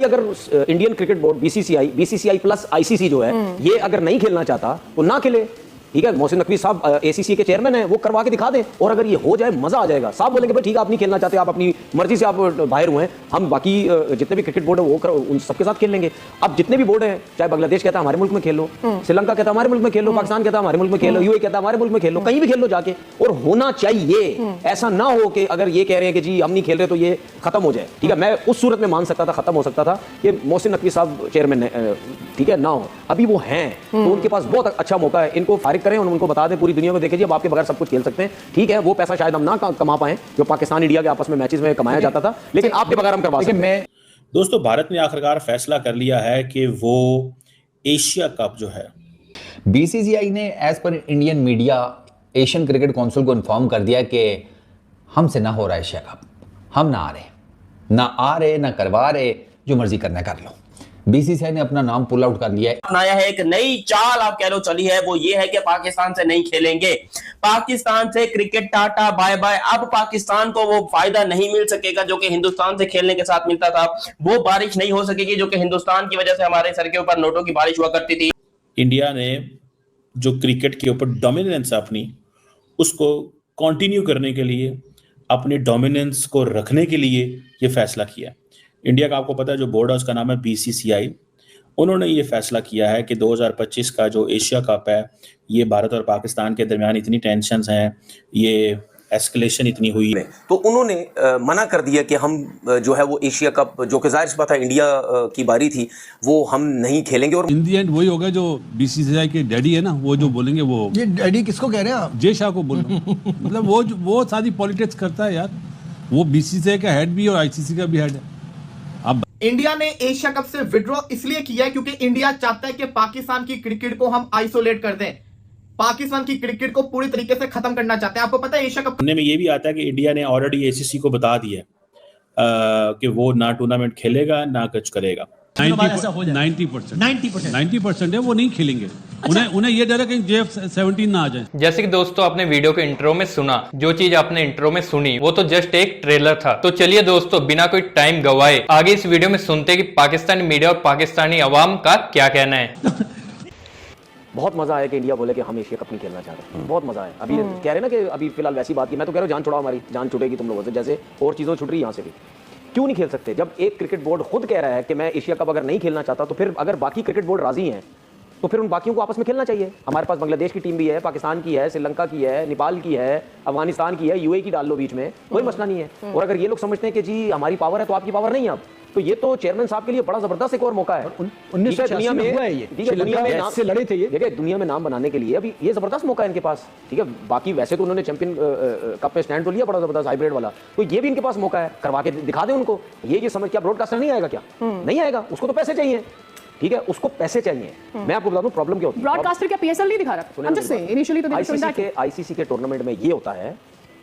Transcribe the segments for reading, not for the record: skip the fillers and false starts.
अगर Indian cricket board BCCI plus ICC जो है ये अगर नहीं खेलना चाहता तो ना खेले। ठीक है, मोहसिन नकवी साहब एसीसी के चेयरमैन हैं, वो करवा के दिखा दें और अगर ये हो जाए मजा आ जाएगा। साहब बोलेंगे भाई ठीक है आप नहीं खेलना चाहते, आप अपनी मर्जी से आप बाहर हुए हैं, हम बाकी जितने भी क्रिकेट बोर्ड है वो उन सबके साथ खेल लेंगे। अब जितने भी बोर्ड हैं, चाहे बांग्लादेश कहता है हमारे मुल्क में खेल लो, श्रीलंका कहता है हमारे मुल्क में खेल लो, पाकिस्तान कहता है हमारे मुल्क में खेल लो, यूएई कहता है हमारे मुल्क में खेल लो, कहीं भी खेल लो जाके। और होना चाहिए, ऐसा ना हो कि अगर ये कह रहे हैं कि जी हम नहीं खेल रहे तो ये खत्म हो जाए। ठीक है, मैं उस सूरत में मान सकता था, खत्म हो सकता था कि मोहसिन नकवी साहब चेयरमैन है, ठीक है ना हो, अभी वो हैं तो उनके पास बहुत अच्छा मौका है, इनको फारिग करें और उनको बता दें पूरी दुनिया को देखें जी अब आपके बगैर सब कुछ खेल सकते हैं। ठीक है, वो पैसा शायद हम ना कमा पाए जो पाकिस्तान इंडिया के आपस में मैचेस में कमाया जाता था, लेकिन आपके बगैर हम करवा सकते हैं। दोस्तों, भारत ने आखिरकार फैसला कर लिया है कि वो एशिया कप जो है, बीसीसीआई ने as per Indian media Asian cricket council को इन्फॉर्म कर दिया कि हमसे ना हो रहा है एशिया कप, हम ना आ रहे ना करवा रहे, जो मर्जी करना कर लो। बीसीसीआई ने अपना नाम पुल आउट कर लिया है। अपनाया है, एक नई चाल आप कह लो चली है, वो ये है कि पाकिस्तान से नहीं खेलेंगे, पाकिस्तान से क्रिकेट टाटा बाय बाय। अब पाकिस्तान को वो फायदा नहीं मिल सकेगा जो कि हिंदुस्तान से खेलने के साथ मिलता था, वो बारिश नहीं हो सकेगी जो कि हिंदुस्तान की वजह से हमारे सर के ऊपर नोटों की बारिश हुआ करती थी। इंडिया ने जो क्रिकेट के ऊपर डोमिनेंस अपनी उसको कंटिन्यू करने के लिए, अपनी डोमिनेंस को रखने के लिए ये फैसला किया। इंडिया का आपको पता है जो बोर्ड है उसका नाम है बीसीसीआई। उन्होंने ये फैसला किया है कि 2025 का जो एशिया कप है, ये भारत और पाकिस्तान के दरमियान इतनी टेंशन्स हैं, ये एस्केलेशन इतनी हुई है, तो उन्होंने मना कर दिया कि हम जो है वो एशिया कप, जो कि जाहिर सी बात है इंडिया की बारी थी, वो हम नहीं खेलेंगे। और इन दी एंड वही होगा जो बीसीसीआई के डैडी है ना, वो जो बोलेंगे वो। ये डैडी किसको कह रहे हैं आप? जय शाह को बोल रहा हूं। मतलब वो सारी पॉलिटिक्स करता है यार, वो बीसीसीआई का हेड भी और आईसीसी का भी हेड है। इंडिया ने एशिया कप से विड्रॉ इसलिए किया है क्योंकि इंडिया चाहता है कि पाकिस्तान की क्रिकेट को हम आइसोलेट कर दें, पाकिस्तान की क्रिकेट को पूरी तरीके से खत्म करना चाहते हैं। आपको पता है एशिया कप सुनने में ये भी आता है कि इंडिया ने ऑलरेडी एसीसी को बता दिया कि वो ना टूर्नामेंट खेलेगा ना कुछ करेगा। 90% है वो नहीं खेलेंगे। उन्हें ये डर है कहीं JF-17 ना आ जाए। जैसे कि दोस्तों आपने वीडियो के इंट्रो में सुना, जो चीज आपने इंट्रो में सुनी वो तो जस्ट एक ट्रेलर था। तो चलिए दोस्तों बिना कोई टाइम गवाए आगे इस वीडियो में सुनते हैं कि पाकिस्तानी मीडिया और पाकिस्तानी अवाम का क्या कहना है। बहुत मजा आया कि इंडिया बोले कि हम एशिया कप नहीं खेलना चाहते, बहुत मजा आया। अभी कह रहे ना कि अभी फिलहाल वैसी बात की, मैं तो कह रहा हूँ जान छुड़ाओ, हमारी जान छुटेगी तुम लोगों से, जैसे और चीज़ों छुट रही है यहाँ से भी। क्यों नहीं खेल सकते? जब एक क्रिकेट बोर्ड खुद कह रहा है कि मैं एशिया कप अगर नहीं खेलना चाहता, तो फिर अगर बाकी क्रिकेट बोर्ड राजी हैं तो फिर उन बाकियों को आपस में खेलना चाहिए। हमारे पास बांग्लादेश की टीम भी है, पाकिस्तान की है, श्रीलंका की है, नेपाल की है, अफगानिस्तान की है, यूएई की डाल लो बीच में, कोई मसला नहीं है। और अगर ये लोग समझते हैं कि जी हमारी पावर है तो आपकी पावर नहीं है, अब तो ये तो चेयरमैन साहब के लिए बड़ा जबरदस्त एक और मौका है। 1986 में हुआ है ये, दुनिया में नाम से लड़े थे ये, देखिए दुनिया में नाम बनाने के लिए अभी ये जबरदस्त मौका है इनके पास। ठीक है, बाकी वैसे तो उन्होंने चैंपियन कप में स्टैंड तो लिया बड़ा जबरदस्त हाइब्रिड वाला, तो ये भी इनके पास मौका है, करवा के दिखा दें उनको। ये समझ, क्या ब्रॉडकास्टर नहीं आएगा? क्या नहीं आएगा? उसको तो पैसे चाहिए। ठीक है, उसको पैसे चाहिए। मैं आपको बता दूं प्रॉब्लम क्या होती है। ब्रॉडकास्टर क्या पीएसएल नहीं दिखा रहा? आईसीसी के टूर्नामेंट में ये होता है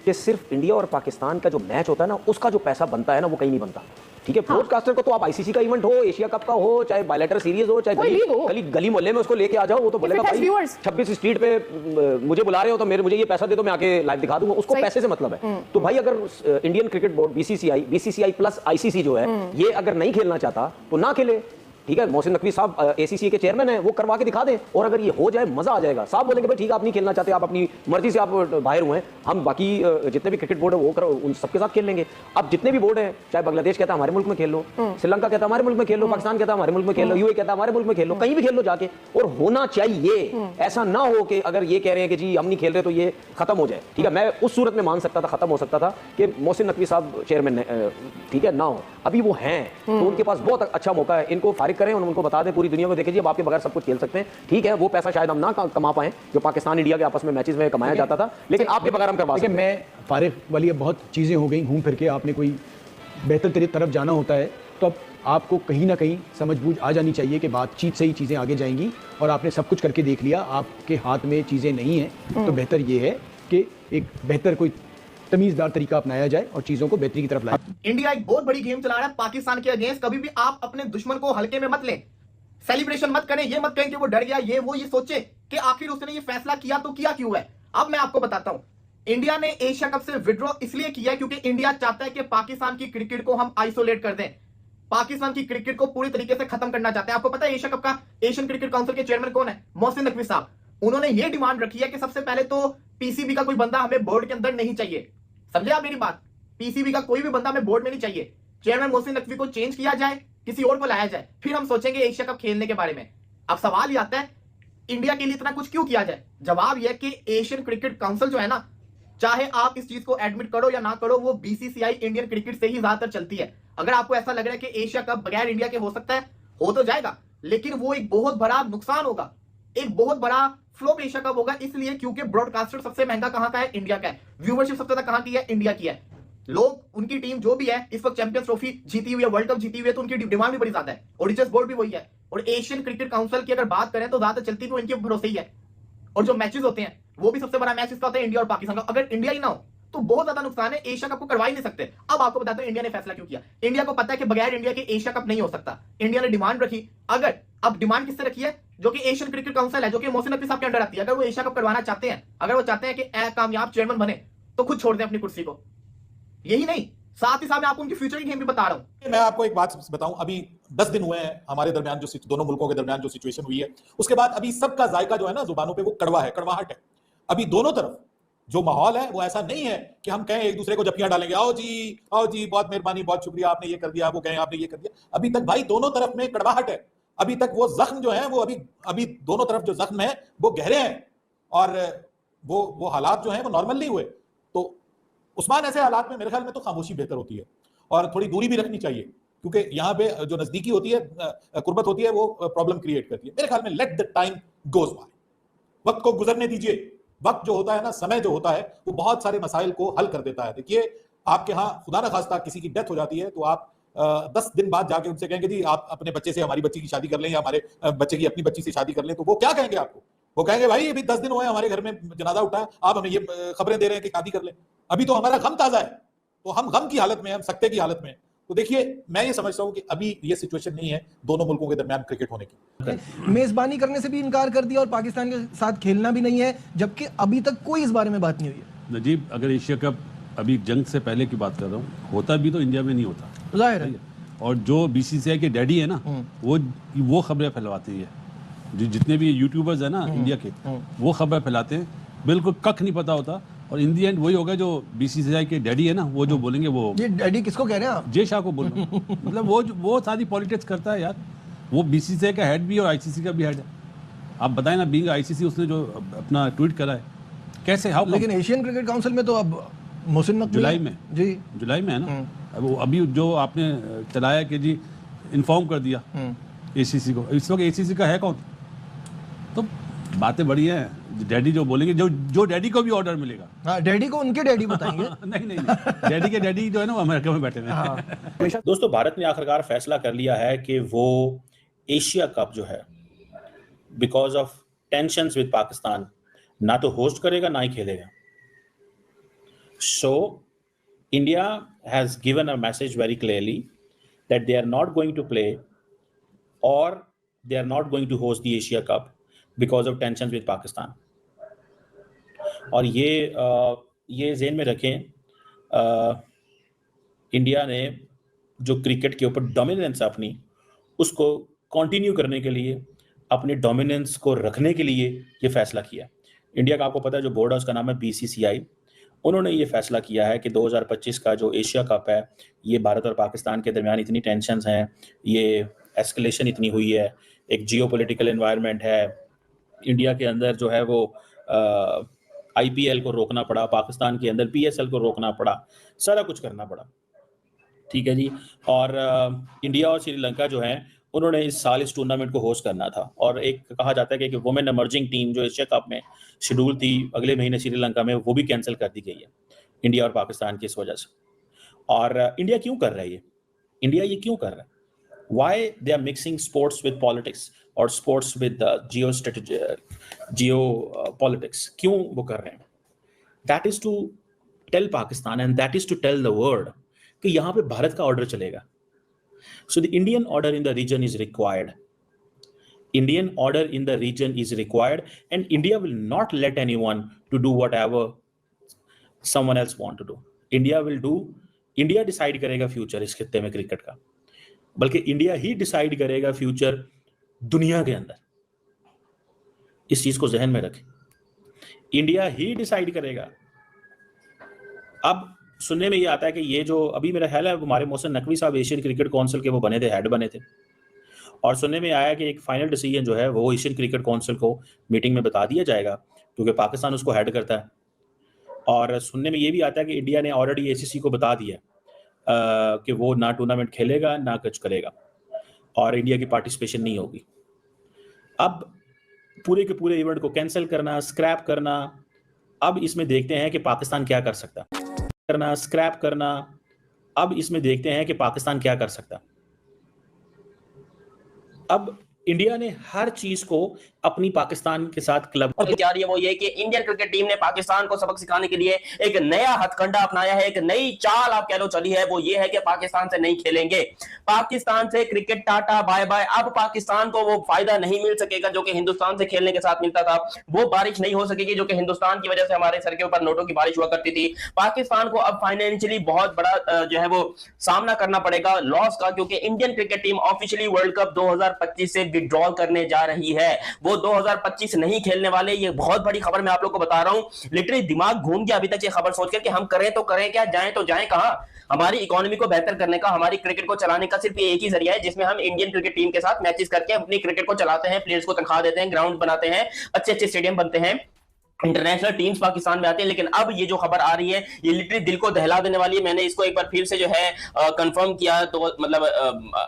कि सिर्फ इंडिया और पाकिस्तान का जो मैच होता है ना, उसका जो पैसा बनता है ना, वो कहीं नहीं बनता। ठीक है, ब्रॉडकास्टर को तो आप आईसीसी का इवेंट हो, एशिया कप का हो, चाहे बायलैटरल सीरीज हो, चाहे गली मोहल्ले में उसको लेके आ जाओ, वो तो बोलेगा भाई 26 स्ट्रीट पे मुझे बुला रहे हो तो मुझे ये पैसा दे दो, मैं आके लाइव दिखा दूंगा। उसको पैसे से मतलब है। तो भाई अगर Indian cricket board BCCI plus ICC जो है ये अगर नहीं खेलना चाहता तो ना खेले। ठीक है, मोहसिन नकवी साहब एसीसी के चेयरमैन हैं, वो करवा के दिखा दें और अगर ये हो जाए मजा आ जाएगा। साहब बोलेंगे भाई ठीक है आप नहीं खेलना चाहते, आप अपनी मर्जी से आप बाहर हुए हैं, हम बाकी जितने भी क्रिकेट बोर्ड है वो उन सबके साथ खेल लेंगे। अब जितने भी बोर्ड हैं, चाहे बांग्लादेश कहता है हमारे मुल्क में खेल लो, श्रीलंका कहता है हमारे मुल्क में खेल लो, पाकिस्तान कहता है हमारे मुल्क में खेल लो, यूएई कहता है हमारे मुल्क में खेल लो, कहीं भी खेल लो जाके। और होना चाहिए, ऐसा ना हो कि अगर ये कह रहे हैं कि जी हम नहीं खेल रहे तो ये खत्म हो जाए। ठीक है, मैं उस सूरत में मान सकता था, खत्म हो सकता था कि मोहसिन नकवी साहब चेयरमैन है, ठीक है ना हो, अभी वो हैं तो उनके पास बहुत अच्छा मौका है, इनको फारिग करें और उनको बता दें पूरी दुनिया को देखें जी अब आपके बगैर सब कुछ खेल सकते हैं। ठीक है, वो पैसा शायद हम ना कमा पाए जो पाकिस्तान इंडिया के आपस में मैचेस में कमाया जाता था, लेकिन आपके बगैर हम करवा सकते हैं। मैं फारिग वाली बहुत चीज़ें हो गई, घूम फिर के आपने कोई बेहतर तरफ जाना होता है तो अब आपको कहीं ना कहीं समझबूझ आ जानी चाहिए कि बातचीत से ही चीज़ें आगे जाएंगी, और आपने सब कुछ करके देख लिया, आपके हाथ में चीज़ें नहीं हैं, तो बेहतर ये है कि एक बेहतर कोई तमीज़दार तरीका अपनाया जाए और चीज़ों को बेहतरी की तरफ लाए। इंडिया एक बहुत बड़ी गेम चला रहा है पाकिस्तान के अगेंस्ट। कभी भी आप अपने दुश्मन को हल्के में मत लें, सेलिब्रेशन मत करें, ये मत कहें कि वो डर गया, ये सोचे कि आखिर उसने ये फैसला किया तो किया क्यों है। अब मैं आपको बताता हूं, इंडिया ने एशिया कप से विड्रॉ इसलिए किया है क्योंकि इंडिया चाहता है कि पाकिस्तान की क्रिकेट को हम आइसोलेट कर दें, पाकिस्तान की क्रिकेट को पूरी तरीके से खत्म करना चाहते हैं। आपको पता है एशिया कप का एशियन क्रिकेट काउंसिल के चेयरमैन कौन है? मोहसिन नकवी साहब। उन्होंने ये डिमांड रखी है कि सबसे पहले तो पीसीबी का कोई बंदा हमें बोर्ड के अंदर नहीं चाहिए। समझे आप मेरी बात? पीसीबी का कोई भी बंदा हमें बोर्ड में नहीं चाहिए। चेयरमैन मोहसिन नकवी को चेंज किया जाए, किसी और को लाया जाए, फिर हम सोचेंगे एशिया कप खेलने के बारे में। अब सवाल ये आता है इंडिया के लिए इतना कुछ क्यों किया जाए? जवाब यह कि एशियन क्रिकेट काउंसिल जो है ना, चाहे आप इस चीज को एडमिट करो या ना करो, वो बीसीसीआई इंडियन क्रिकेट से ही ज्यादातर चलती है। अगर आपको ऐसा लग रहा है कि एशिया कप बगैर इंडिया के हो सकता है, हो तो जाएगा, लेकिन वो एक बहुत बड़ा नुकसान होगा, एक बहुत बड़ा फ्लॉप एशिया कप होगा। इसलिए क्योंकि ब्रॉडकास्टर सबसे महंगा कहां का है? इंडिया का है। व्यूवरशिप सबसे ज्यादा कहां की है? इंडिया की है। लोग उनकी टीम जो भी है इस वक्त चैंपियंस ट्रॉफी जीती हुई है, वर्ल्ड कप जीती हुई है, तो उनकी डिमांड भी बड़ी ज्यादा है। ऑडिटर्स बोर्ड भी वही है। और एशियन क्रिकेट काउंसिल की अगर बात करें तो ज्यादा चलती भी इनके भरोसे ही है। और जो मैचेस होते हैं वो भी सबसे बड़ा मैच इसका होता है इंडिया और पाकिस्तान का। अगर इंडिया ही ना हो तो बहुत ज्यादा नुकसान है, एशिया कप को करवा ही नहीं सकते। अब आपको बताता हूं इंडिया ने फैसला क्यों किया। इंडिया को पता है कि बगैर इंडिया के एशिया कप नहीं हो सकता। इंडिया ने डिमांड रखी। अगर अब डिमांड किससे रखी है? जो कि एशियन क्रिकेट काउंसिल है, जो कि मोहसिन नकवी साहब के अंडर आती है। अगर वो एशिया कप करवाना चाहते हैं, अगर वो चाहते हैं कि कामयाब चेयरमैन बने, तो खुद छोड़ दें अपनी कुर्सी को। यही नहीं, साथ ही साथ मैं आपको उनकी फ्यूचर की गेम भी बता रहा हूं। मैं आपको एक बात बताऊं, अभी 10 दिन हुए हैं हमारे दरमियान, जो दोनों मुल्कों के दरमियान जो सिचुएशन हुई है, उसके बाद अभी सबका जायका जो है ना जुबानों पे, वो कड़वा है, कड़वाहट है। अभी दोनों तरफ जो माहौल है वो ऐसा नहीं है कि हम कहें एक दूसरे को जप्पियां डालेंगे, आओ जी बहुत मेहरबानी, बहुत शुक्रिया, आपने ये कर दिया, वो कहें आपने ये कर दिया। अभी तक भाई दोनों तरफ में कड़वाहट है। अभी तक वो जख्म जो है वो अभी दोनों तरफ जो जख्म है वो गहरे हैं, और वो हालात जो हैं वो नॉर्मल नहीं हुए। तो उस्मान, ऐसे हालात में मेरे ख्याल में तो खामोशी बेहतर होती है, और थोड़ी दूरी भी रखनी चाहिए, क्योंकि यहाँ पे जो नजदीकी होती है, कुर्बत होती है, वो प्रॉब्लम क्रिएट करती है। मेरे ख्याल में let the time goes by, वक्त को गुजरने दीजिए। वक्त जो होता है ना, समय जो होता है, वो बहुत सारे मसाइल को हल कर देता है। देखिए, आपके यहाँ खुदा ना खास्ता किसी की डेथ हो जाती है, तो आप 10 दिन बाद जाके उनसे कहेंगे जी आप अपने बच्चे से हमारी बच्ची की शादी कर लें, या हमारे बच्चे की अपनी बच्ची से शादी कर लें, तो वो क्या कहेंगे आपको? वो कहेंगे भाई अभी 10 दिन हुए हमारे घर में जनाजा उठा है, आप हमें ये खबरें दे रहे हैं कि शादी कर लें। अभी तो हमारा गम ताजा है, तो हम गम की हालत में, हम सख्ते की हालत में। तो देखिए, मैं ये समझता हूं कि अभी ये सिचुएशन नहीं है दोनों मुल्कों के दरमियान क्रिकेट होने की। मेजबानी करने से भी इनकार कर दिया और पाकिस्तान के साथ खेलना भी नहीं है, जबकि अभी तक कोई इस बारे में बात नहीं हुई है। नजीब, अगर एशिया कप अभी जंग से पहले की बात कर रहा हूँ, होता भी तो इंडिया में नहीं होता, जाहिर है। और जो बीसीसीआई के डैडी है ना, वो खबरें फैलवाती है। जितने भी यूट्यूबर्स है ना इंडिया के, वो खबर फैलाते हैं, बिल्कुल कख नहीं पता होता। और इन दी एंड वही होगा जो बीसीसीआई के डैडी है ना, वो जो बोलेंगे, वो ये डैडी किसको कह रहे हैं आप? जय शाह को बोल रहे हैं। मतलब वो सारी पॉलिटिक्स करता है यार। वो बीसीसीआई का हेड भी और आईसीसी का भी हेड है। आप बताएं ना, बीइंग आईसीसी उसने जो अपना ट्वीट करा है, कैसे? हाउ? लेकिन एशियन क्रिकेट काउंसिल में तो अब मोहसिन नकवी जुलाई में, जी जुलाई में है ना। अब अभी जो आपने चलाया कि जी इन्फॉर्म कर दिया एसीसी को, इस वक्त एसीसी का है कौन? तो बातें बड़ी हैं। डैडी जो बोलेंगे, जो डैडी को भी ऑर्डर मिलेगा। हाँ, डैडी को उनके डैडी बताएंगे। नहीं, डैडी के डैडी जो है ना, वो अमेरिका में बैठे हैं। दोस्तों, भारत ने आखिरकार फैसला कर लिया है कि वो एशिया कप जो है, because of tensions with Pakistan, ना तो होस्ट करेगा ना ही खेलेगा। So India has given a message very clearly that they are not going to play और they are not going to host the Asia cup because of tensions with Pakistan. और ये ज़हन में रखें, इंडिया ने जो क्रिकेट के ऊपर डोमिनेंस अपनी, उसको कंटिन्यू करने के लिए, अपने डोमिनेंस को रखने के लिए ये फैसला किया। इंडिया का आपको पता है जो बोर्ड है उसका नाम है बीसीसीआई। उन्होंने ये फैसला किया है कि 2025 का जो एशिया कप है, ये भारत और पाकिस्तान के दरमियान इतनी टेंशंस हैं, ये एस्केलेशन इतनी हुई है, एक जियोपॉलिटिकल एनवायरनमेंट है, इंडिया के अंदर जो है वो आईपीएल को रोकना पड़ा, पाकिस्तान के अंदर पीएसएल को रोकना पड़ा, सारा कुछ करना पड़ा, ठीक है जी। और इंडिया और श्रीलंका जो है, उन्होंने इस साल इस टूर्नामेंट को होस्ट करना था। और एक कहा जाता है कि वुमेन इमर्जिंग टीम जो एशिया कप में शेड्यूल थी अगले महीने श्रीलंका में, वो भी कैंसिल कर दी गई है इंडिया और पाकिस्तान की इस वजह से। और इंडिया क्यों कर रहा है ये? इंडिया ये क्यों कर रहा है? Why they are mixing sports with politics or sports with geopolitics? क्यों वो कर रहे हैं? That is to tell Pakistan and that is to tell the world कि यहाँ पे भारत का ऑर्डर चलेगा. So the Indian order in the region is required. Indian order in the region is required, and India will not let anyone to do whatever someone else want to do. India will do. India decide करेगा future इस खित्ते में cricket का. बल्कि India ही decide करेगा future दुनिया के अंदर। इस चीज को जहन में रखें, इंडिया ही डिसाइड करेगा। अब सुनने में ये आता है कि ये जो अभी मेरा ख्याल है हमारे मोहसिन नकवी साहब एशियन क्रिकेट काउंसिल के वो बने थे, हेड बने थे, और सुनने में आया कि एक फाइनल डिसीजन जो है वो एशियन क्रिकेट काउंसिल को मीटिंग में बता दिया जाएगा, क्योंकि पाकिस्तान उसको हेड करता है। और सुनने में ये भी आता है कि इंडिया ने ऑलरेडी एसीसी को बता दिया कि वो ना टूर्नामेंट खेलेगा ना कुछ करेगा और इंडिया की पार्टिसिपेशन नहीं होगी। अब पूरे के पूरे इवेंट को कैंसिल करना, स्क्रैप करना, अब इसमें देखते हैं कि पाकिस्तान क्या कर सकता करना, स्क्रैप करना, अब इसमें देखते हैं कि पाकिस्तान क्या कर सकता। अब इंडिया ने हर चीज को अपनी पाकिस्तान के साथ क्लब तैयारी है वो ये कि इंडियन क्रिकेट टीम ने पाकिस्तान को सबक सिखाने के लिए एक नया हथकंडा अपनाया है, एक नई चाल आप कह लो चली है, वो ये है कि पाकिस्तान से नहीं खेलेंगे। पाकिस्तान से क्रिकेट टाटा बाय बाय। अब पाकिस्तान को वो फायदा नहीं मिल सकेगा जो कि हिंदुस्तान से खेलने के साथ मिलता था, वो बारिश नहीं हो सकेगी जो कि हिंदुस्तान की वजह से हमारे सर के ऊपर नोटों की बारिश हुआ करती थी। पाकिस्तान को अब फाइनेंशियली बहुत बड़ा जो है वो सामना करना पड़ेगा लॉस का, क्योंकि Indian cricket team officially world cup 2025 से विड्रॉल करने जा रही है। वो 2025 नहीं खेलने वाले। ये बहुत बड़ी खबर मैं आप लोग को बता रहा हूं। लिटरली दिमाग घूम गया अभी तक ये खबर सोचकर कि हम करें तो करें क्या, जाएं तो जाएं कहां। हमारी इकोनॉमी को बेहतर करने का, हमारी क्रिकेट को चलाने का सिर्फ एक ही जरिया है जिसमें हम इंडियन क्रिकेट टीम के साथ मैचेस करके अपनी क्रिकेट को चलाते हैं, प्लेयर्स को तनख्वाह देते हैं, ग्राउंड बनाते हैं, अच्छे अच्छे स्टेडियम बनते हैं, इंटरनेशनल टीम्स पाकिस्तान में आते हैं। लेकिन अब ये जो खबर आ रही है ये लिटरली दिल को दहला देने वाली है। मैंने इसको एक बार फिर से जो है कंफर्म किया, तो मतलब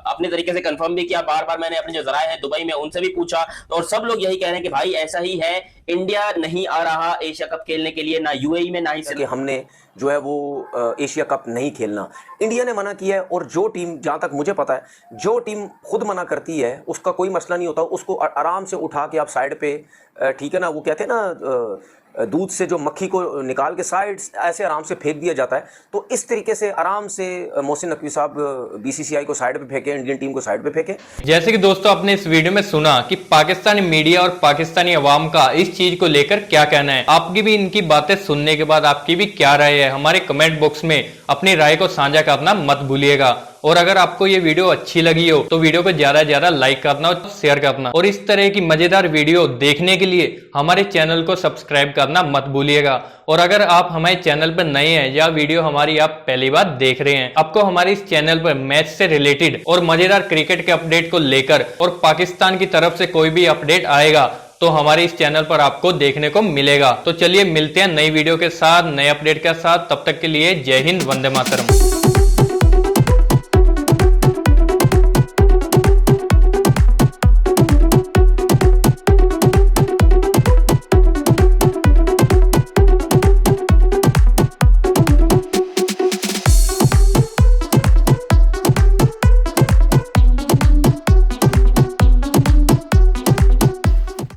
अपने तरीके से कंफर्म भी किया। बार बार मैंने अपने जो जराए हैं दुबई में उनसे भी पूछा, तो और सब लोग यही कह रहे हैं कि भाई ऐसा ही है, इंडिया नहीं आ रहा एशिया कप खेलने के लिए, ना यूएई में ना ही कि हमने जो है वो एशिया कप नहीं खेलना, इंडिया ने मना किया है। और जो टीम, जहाँ तक मुझे पता है, जो टीम खुद मना करती है उसका कोई मसला नहीं होता, उसको आराम से उठा के आप साइड पे, ठीक है ना, वो कहते हैं ना दूध से जो मक्खी को निकाल के साइड ऐसे आराम से फेंक दिया जाता है। तो इस तरीके से आराम से मोहसिन नकवी साहब बीसीसीआई को साइड पे फेंके, इंडियन टीम को साइड पे फेंके। जैसे कि दोस्तों आपने इस वीडियो में सुना कि पाकिस्तानी मीडिया और पाकिस्तानी अवाम का इस चीज को लेकर क्या कहना है। आपकी भी इनकी बातें सुनने के बाद आपकी भी क्या राय है, हमारे कमेंट बॉक्स में अपनी राय को साझा करना मत भूलिएगा। और अगर आपको ये वीडियो अच्छी लगी हो तो वीडियो को ज्यादा से ज्यादा लाइक करना और शेयर करना, और इस तरह की मजेदार वीडियो देखने के लिए हमारे चैनल को सब्सक्राइब करना मत भूलिएगा। और अगर आप हमारे चैनल पर नए हैं या वीडियो हमारी आप पहली बार देख रहे हैं, आपको हमारे इस चैनल पर मैच से रिलेटेड और मजेदार क्रिकेट के अपडेट को लेकर और पाकिस्तान की तरफ से कोई भी अपडेट आएगा तो हमारे इस चैनल पर आपको देखने को मिलेगा। तो चलिए मिलते हैं नई वीडियो के साथ, नए अपडेट के साथ। तब तक के लिए जय हिंद, वंदे मातरम।